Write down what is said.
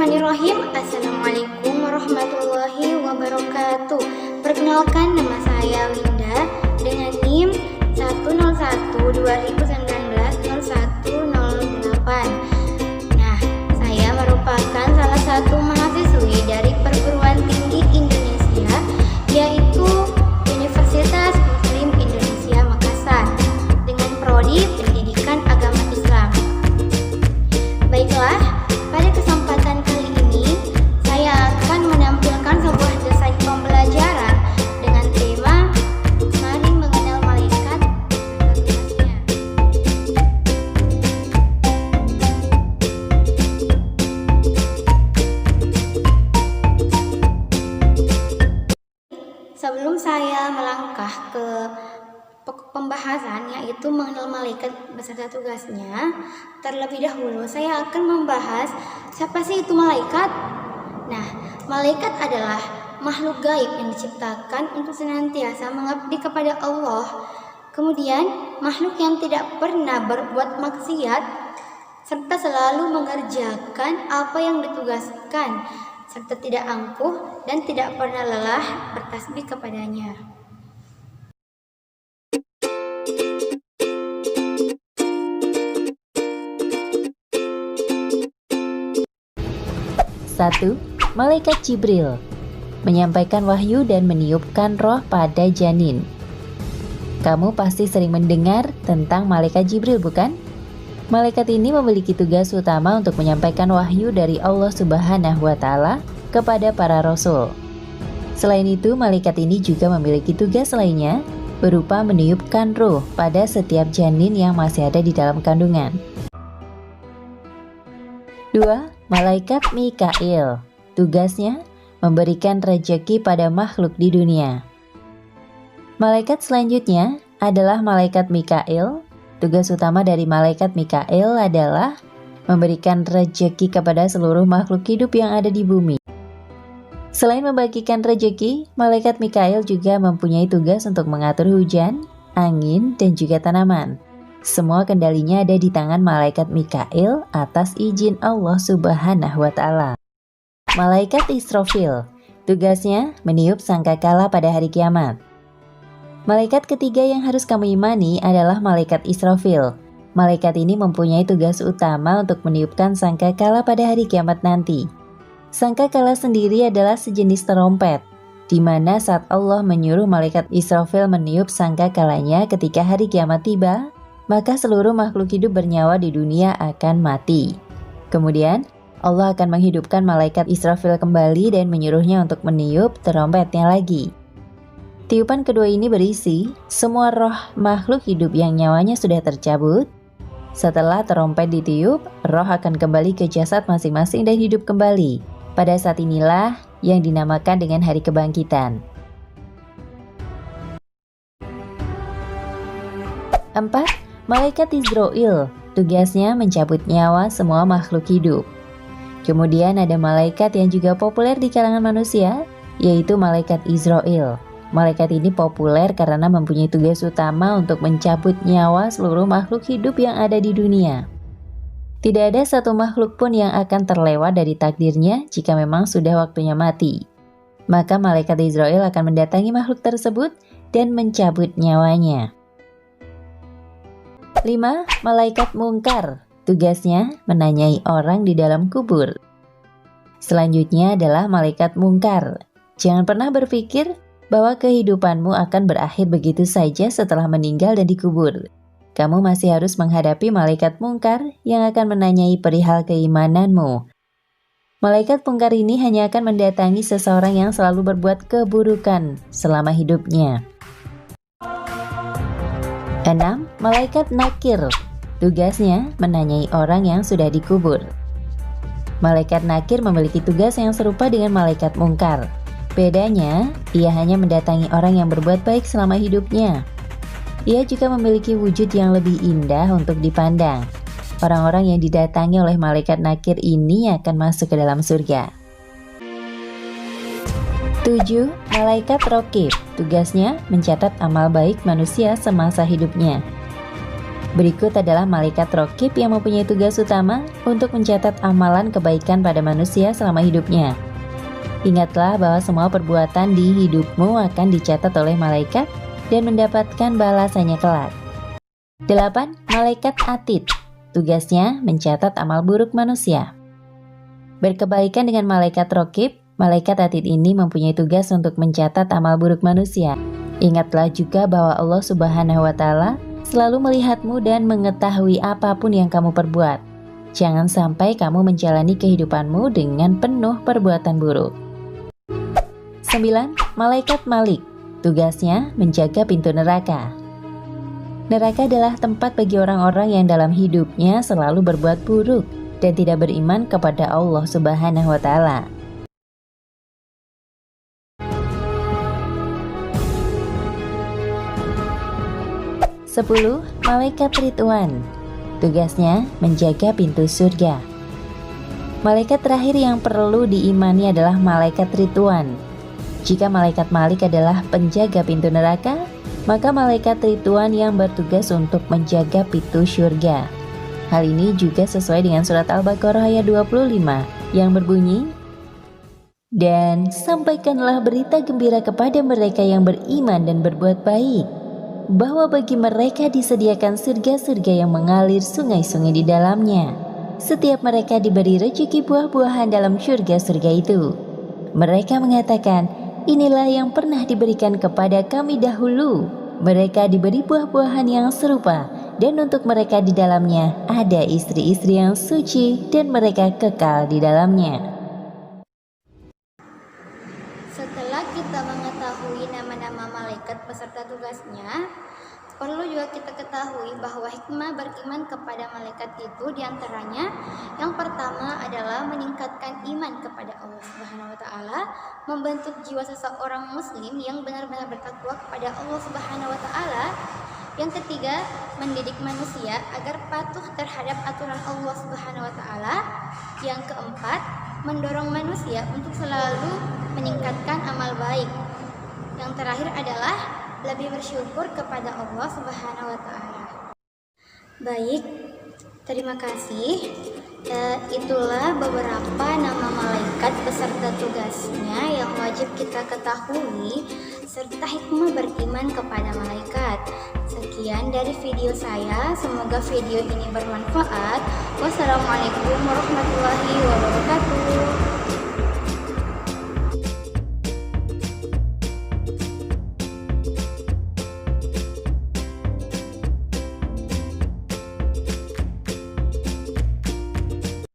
Bismillahirrahmanirrahim. Assalamualaikum warahmatullahi wabarakatuh. Perkenalkan, nama saya Winda dengan NIM 101-2019-0108. Nah, saya merupakan salah satu mahasiswi dari perguruan tinggi Indonesia, yaitu Universitas Muslim Indonesia Makassar, dengan prodi Pendidikan Agama Islam. Baiklah, pada kesempatan kali ini saya akan menampilkan sebuah desain pembelajaran dengan tema Mari Mengenal Malaikat dan Tugasnya. Sebelum saya melangkah ke pembahasan, yaitu mengenal malaikat beserta tugasnya, terlebih dahulu saya akan membahas siapa sih itu malaikat. Nah, malaikat adalah makhluk gaib yang diciptakan untuk senantiasa mengabdi kepada Allah. Kemudian, makhluk yang tidak pernah berbuat maksiat serta selalu mengerjakan apa yang ditugaskan, serta tidak angkuh dan tidak pernah lelah bertasbih kepadanya. Satu, Malaikat Jibril menyampaikan wahyu dan meniupkan roh pada janin. Kamu pasti sering mendengar tentang Malaikat Jibril, bukan? Malaikat ini memiliki tugas utama untuk menyampaikan wahyu dari Allah Subhanahu wa Ta'ala kepada para rasul. Selain itu, malaikat ini juga memiliki tugas lainnya berupa meniupkan ruh pada setiap janin yang masih ada di dalam kandungan. 2. Malaikat Mikail. Tugasnya memberikan rejeki pada makhluk di dunia. Malaikat selanjutnya adalah Malaikat Mikail. Tugas utama dari Malaikat Mikail adalah memberikan rejeki kepada seluruh makhluk hidup yang ada di bumi. Selain membagikan rejeki, Malaikat Mikail juga mempunyai tugas untuk mengatur hujan, angin, dan juga tanaman. Semua kendalinya ada di tangan Malaikat Mikail atas izin Allah Subhanahu wa Ta'ala. Malaikat Israfil, tugasnya meniup sangkakala pada hari kiamat. Malaikat ketiga yang harus kamu imani adalah Malaikat Israfil. Malaikat ini mempunyai tugas utama untuk meniupkan sangkakala pada hari kiamat nanti. Sangkakala sendiri adalah sejenis terompet, di mana saat Allah menyuruh Malaikat Israfil meniup sangkakalanya ketika hari kiamat tiba, maka seluruh makhluk hidup bernyawa di dunia akan mati. Kemudian, Allah akan menghidupkan Malaikat Israfil kembali dan menyuruhnya untuk meniup terompetnya lagi. Tiupan kedua ini berisi semua roh makhluk hidup yang nyawanya sudah tercabut. Setelah terompet ditiup, roh akan kembali ke jasad masing-masing dan hidup kembali. Pada saat inilah yang dinamakan dengan hari kebangkitan. 4. Malaikat Izrail, tugasnya mencabut nyawa semua makhluk hidup. Kemudian ada malaikat yang juga populer di kalangan manusia, yaitu Malaikat Israil. Malaikat ini populer karena mempunyai tugas utama untuk mencabut nyawa seluruh makhluk hidup yang ada di dunia. Tidak ada satu makhluk pun yang akan terlewat dari takdirnya jika memang sudah waktunya mati. Maka Malaikat Israil akan mendatangi makhluk tersebut dan mencabut nyawanya. 5. Malaikat Mungkar, tugasnya menanyai orang di dalam kubur. Selanjutnya adalah Malaikat Mungkar. Jangan pernah berpikir bahwa kehidupanmu akan berakhir begitu saja setelah meninggal dan dikubur. Kamu masih harus menghadapi Malaikat Mungkar yang akan menanyai perihal keimananmu. Malaikat Mungkar ini hanya akan mendatangi seseorang yang selalu berbuat keburukan selama hidupnya. 6. Malaikat Nakir, tugasnya menanyai orang yang sudah dikubur. Malaikat Nakir memiliki tugas yang serupa dengan Malaikat Mungkar. Bedanya, ia hanya mendatangi orang yang berbuat baik selama hidupnya. Ia juga memiliki wujud yang lebih indah untuk dipandang. Orang-orang yang didatangi oleh Malaikat Nakir ini akan masuk ke dalam surga. 7. Malaikat Raqib, tugasnya mencatat amal baik manusia semasa hidupnya. Berikut adalah malaikat raqib yang mempunyai tugas utama untuk mencatat amalan kebaikan pada manusia selama hidupnya. Ingatlah bahwa semua perbuatan di hidupmu akan dicatat oleh malaikat dan mendapatkan balasannya kelak. 8. Malaikat atid. Tugasnya mencatat amal buruk manusia. Berkebalikan dengan malaikat raqib, malaikat atid ini mempunyai tugas untuk mencatat amal buruk manusia. Ingatlah juga bahwa Allah Subhanahu wa Ta'ala selalu melihatmu dan mengetahui apapun yang kamu perbuat. Jangan sampai kamu menjalani kehidupanmu dengan penuh perbuatan buruk. 9. Malaikat Malik. Tugasnya menjaga pintu neraka. Neraka adalah tempat bagi orang-orang yang dalam hidupnya selalu berbuat buruk dan tidak beriman kepada Allah Subhanahu wa Ta'ala. Sepuluh. Malaikat Ridwan. Tugasnya menjaga pintu surga. Malaikat terakhir yang perlu diimani adalah malaikat Ridwan. Jika malaikat Malik adalah penjaga pintu neraka, maka malaikat Ridwan yang bertugas untuk menjaga pintu surga. Hal ini juga sesuai dengan surat Al-Baqarah ayat 25 yang berbunyi, "Dan sampaikanlah berita gembira kepada mereka yang beriman dan berbuat baik, bahwa bagi mereka disediakan surga-surga yang mengalir sungai-sungai di dalamnya. Setiap mereka diberi rezeki buah-buahan dalam surga-surga itu. Mereka mengatakan, inilah yang pernah diberikan kepada kami dahulu. Mereka diberi buah-buahan yang serupa, dan untuk mereka di dalamnya ada istri-istri yang suci, dan mereka kekal di dalamnya." Setelah kita mengetahui nama-nama malaikat beserta tugasnya, perlu juga kita ketahui bahwa hikmah beriman kepada malaikat itu diantaranya yang pertama adalah meningkatkan iman kepada Allah Subhanahu wa Ta'ala, membentuk jiwa seseorang muslim yang benar-benar bertakwa kepada Allah Subhanahu wa Ta'ala. Yang ketiga, mendidik manusia agar patuh terhadap aturan Allah Subhanahu wa Ta'ala. Yang keempat, mendorong manusia untuk selalu meningkatkan amal baik. Yang terakhir adalah lebih bersyukur kepada Allah Subhanahu wa Ta'ala. Baik, terima kasih. Itulah beberapa nama malaikat beserta tugasnya yang wajib kita ketahui serta hikmah beriman kepada malaikat. Sekian dari video saya, semoga video ini bermanfaat. Wassalamualaikum warahmatullahi wabarakatuh.